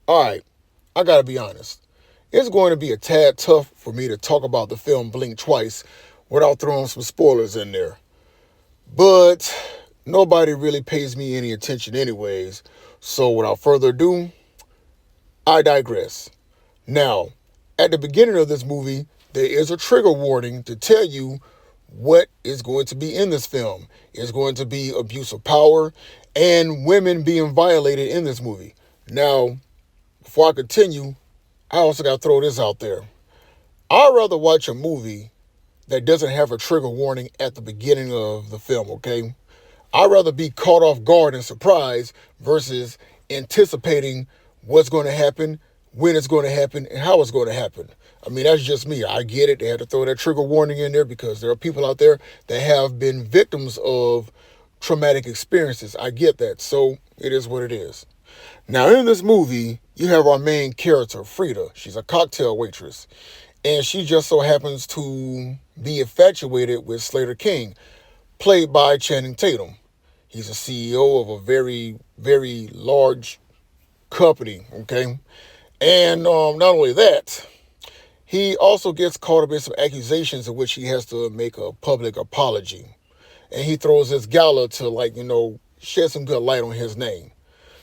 All right, I gotta be honest. It's going to be a tad tough for me to talk about the film Blink Twice without throwing some spoilers in there. But nobody really pays me any attention, anyways. So without further ado, I digress. Now, at the beginning of this movie, there is a trigger warning to tell you what is going to be in this film. It's going to be abuse of power and women being violated in this movie. Now, before I continue, I also got to throw this out there. I'd rather watch a movie that doesn't have a trigger warning at the beginning of the film, okay? I'd rather be caught off guard and surprised versus anticipating what's going to happen, when it's going to happen, and how it's going to happen. I mean, that's just me. I get it. They had to throw that trigger warning in there because there are people out there that have been victims of traumatic experiences. I get that. So it is what it is. Now, in this movie, you have our main character, Frida. She's a cocktail waitress. And she just so happens to be infatuated with Slater King, played by Channing Tatum. He's a CEO of a very, very large company, okay? And not only that, he also gets caught up in some accusations in which he has to make a public apology. And he throws this gala to, shed some good light on his name.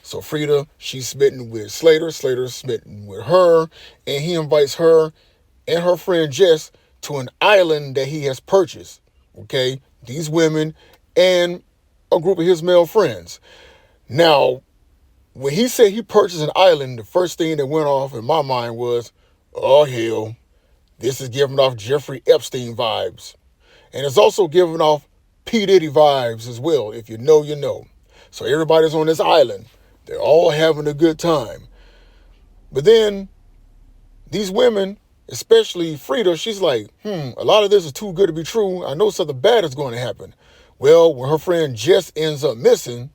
So Frida, she's smitten with Slater. Slater's smitten with her. And he invites her and her friend Jess to an island that he has purchased. Okay? These women and a group of his male friends. Now, when he said he purchased an island, the first thing that went off in my mind was, oh, hell, this is giving off Jeffrey Epstein vibes. And it's also giving off P. Diddy vibes as well. If you know, you know. So everybody's on this island. They're all having a good time. But then these women, especially Frida, she's like, a lot of this is too good to be true. I know something bad is going to happen. Well, when her friend Jess ends up missing,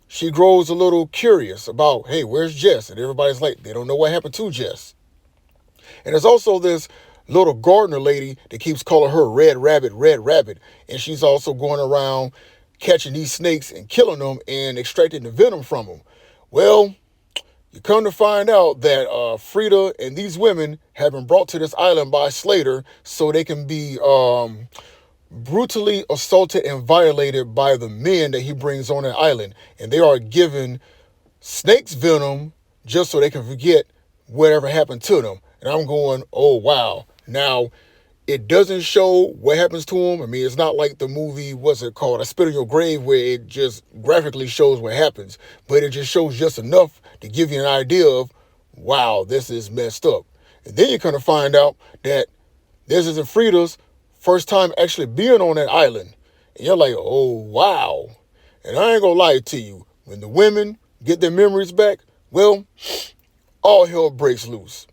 she grows a little curious about, hey, where's Jess? And everybody's like, they don't know what happened to Jess. And there's also this little gardener lady that keeps calling her Red Rabbit, Red Rabbit. And she's also going around catching these snakes and killing them and extracting the venom from them. Well, you come to find out that Frida and these women have been brought to this island by Slater so they can be brutally assaulted and violated by the men that he brings on that island. And they are given snake's venom just so they can forget whatever happened to them. And I'm going, oh, wow. Now, it doesn't show what happens to them. I mean, it's not like the movie, what's it called? I Spit on Your Grave, where it just graphically shows what happens. But it just shows just enough to give you an idea of, wow, this is messed up. And then you kind of find out that this isn't Frida's first time actually being on that island. And you're like, oh, wow. And I ain't gonna lie to you. When the women get their memories back, well, all hell breaks loose.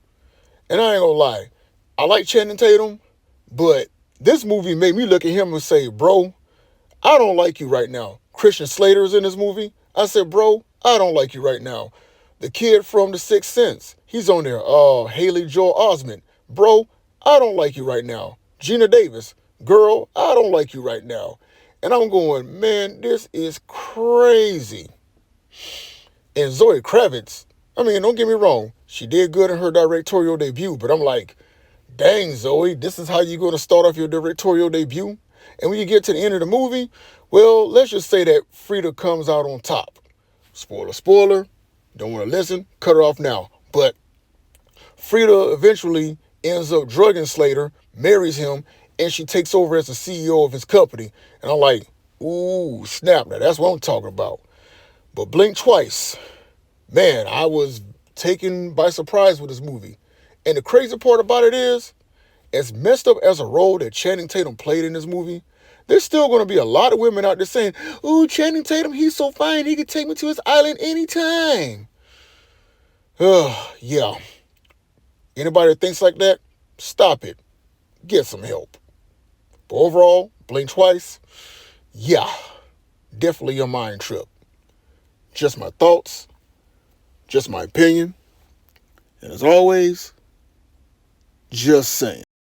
And I ain't gonna lie. I like Channing Tatum, but this movie made me look at him and say, bro, I don't like you right now. Christian Slater is in this movie. I said, bro, I don't like you right now. The kid from The Sixth Sense, he's on there. Haley Joel Osment. Bro, I don't like you right now. Gina Davis, girl, I don't like you right now. And I'm going, man, this is crazy. And Zoe Kravitz, I mean, don't get me wrong. She did good in her directorial debut, but I'm like, dang, Zoe, this is how you're going to start off your directorial debut? And when you get to the end of the movie, well, let's just say that Frida comes out on top. Spoiler, spoiler. Don't want to listen? Cut her off now. But Frida eventually ends up drugging Slater, marries him, and she takes over as the CEO of his company. And I'm like, ooh, snap. Now, that's what I'm talking about. But Blink Twice. Man, I was taken by surprise with this movie. And the crazy part about it is, as messed up as a role that Channing Tatum played in this movie, there's still going to be a lot of women out there saying, ooh, Channing Tatum, he's so fine, he could take me to his island anytime. Yeah. Anybody that thinks like that, stop it. Get some help. But overall, Blink Twice, yeah, definitely a mind trip. Just my thoughts, just my opinion, and as always, just saying.